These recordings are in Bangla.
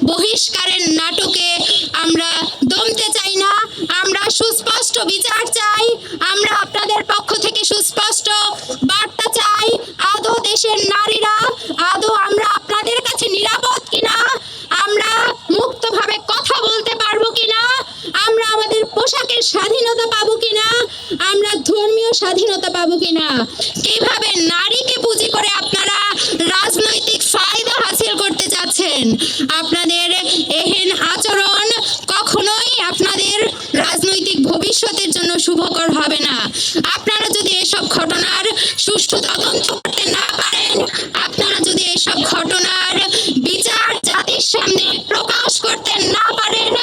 বহিষ্কারের নাটকে আমরা দমতে চাই না। আমরা সুস্পষ্ট বিচার চাই। আমরা আপনাদের পক্ষ থেকে সুস্পষ্ট বার্তা চাই। আদৌ দেশের নারীরা আমরা আপনাদের কাছে নিরাপদ কিনা, আমরা মুক্তভাবে কথা বলতে পারবো কিনা, আমরা আমাদের পোশাকের স্বাধীনতা পাবো কিনা, আমরা ধর্মীয় স্বাধীনতা পাবো কিনা, কিভাবে নারীকে পুঁজি করে আপনারা রাজনৈতিক ফায়দা হাসিল করতে চাচ্ছেন। আপনাদের এহেন আচরণ কখনোই আপনাদের রাজনৈতিক ভবিষ্যতের জন্য শুভকর হবে না। আপনারা যদি এসব ঘটনার সুষ্ঠু তদন্ত করতে না পারেন, আপনারা যদি এসব ঘটনার বিচার জাতির সামনে প্রকাশ করতে না পারেন,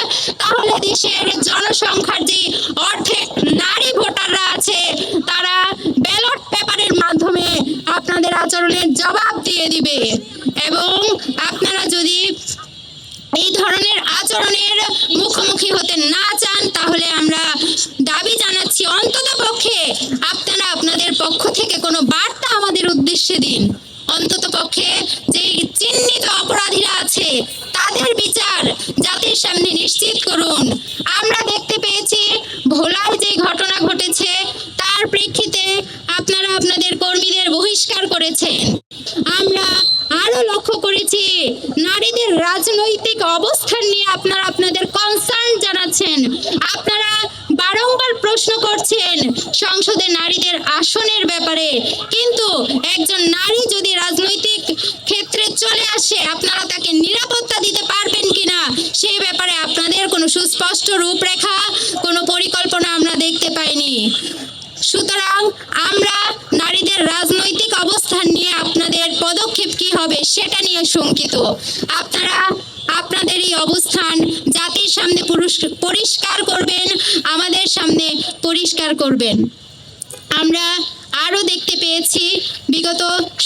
তাহলে দেশের জনসংখ্যার যে অর্ধেক নারী ভোটাররা আছে তারা ব্যালট পেপারের মাধ্যমে আপনাদের আচরণের জবাব দিয়ে দিবে। এবং আপনারা যদি এই ধরনের আচরণের মুখোমুখি হতে না চান, তাহলে আমরা দাবি জানাচ্ছি অন্ততপক্ষে আপনারা আপনাদের পক্ষ থেকে কোনো বার্তা আমাদের উদ্দেশ্যে দিন। অন্ততপক্ষে যে চিহ্নিত অপরাধীরা আছে তাদের বিচার জাতির সামনে নিশ্চিত করুন। আমরা দেখতে পেয়েছি ভোলায় যে ঘটনা ঘটেছে তার প্রেক্ষিতে আপনারা আপনাদের কর্মীদের বহিষ্কার করেছেন। আমরা আরো লক্ষ্য করেছি নারীদের রাজনৈতিক অবস্থান নিয়ে আপনারা আপনাদের কনসার্ন জানাচ্ছেন। আপনারা বারংবার প্রশ্ন করছেন সংসদে নারীদের আসনের ব্যাপারে, কিন্তু একজন নারী যদি রাজনৈতিক ক্ষেত্রে চলে আসে আপনারা তাকে নিরাপত্তা দিতে পারবেন কিনা সেই ব্যাপারে আপনাদের কোনো সুস্পষ্ট রূপরেখা, কোনো পরিকল্পনা আমরা দেখতে পাইনি। সুতরাং আমরা নারীদের রাজনৈতিক অবস্থান নিয়ে আপনাদের পদক্ষেপ কি হবে সেটা নিয়ে শঙ্কিত। আপনারা আপনাদের এই অবস্থান জাতির সামনে পরিষ্কার করবেন, আমাদের সামনে পরিষ্কার করবেন। আমরা আরো দেখতে পেয়েছি বিগত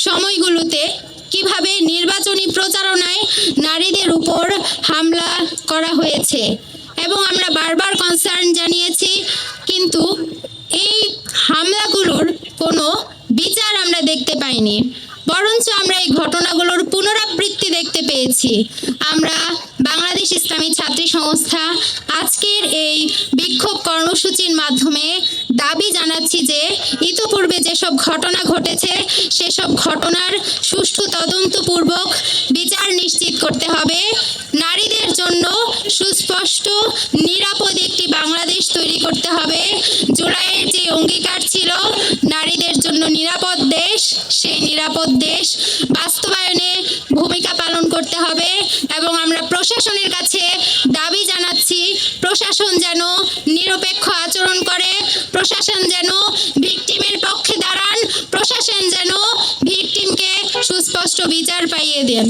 সময়গুলোতে কিভাবে নির্বাচনী প্রচারণায় নারীদের উপর হামলা করা হয়েছে, এবং আমরা বারবার কনসার্ন জানিয়েছি, কিন্তু এই হামলাগুলোর কোনো বিচার আমরা দেখতে পাইনি। বরঞ্চ আমরা এই ঘটনাগুলোর পুনরাবৃত্তি দেখতে পেয়েছি। আমরা বাংলাদেশ ইসলামী ছাত্রী সংস্থা আজকের এই বিক্ষোভ কর্মসূচির মাধ্যমে দাবি জানাচ্ছি যে ইতোপূর্বে যেসব ঘটনা ঘটেছে সেসব ঘটনার সুষ্ঠু তদন্তপূর্বক বিচার নিশ্চিত করতে হবে। নারীদের জন্য সুস্পষ্ট নিরাপদ একটি বাংলাদেশ তৈরি করতে হবে। জুলাইয়ের যে অঙ্গীকার ছিল নারীদের জন্য নিরাপদ দেশ, সেই নিরাপদ দেশ বাস্তবায়নে ভূমিকা পালন করতে হবে। এবং আমরা প্রশাসনের কাছে দাবি জানাচ্ছি প্রশাসন যেন নিরপেক্ষ আচরণ করে, প্রশাসন যেন ভিকটিমের পক্ষে দাঁড়ান, প্রশাসন যেন ভিকটিমকে সুস্পষ্ট বিচার পাইয়ে দেন।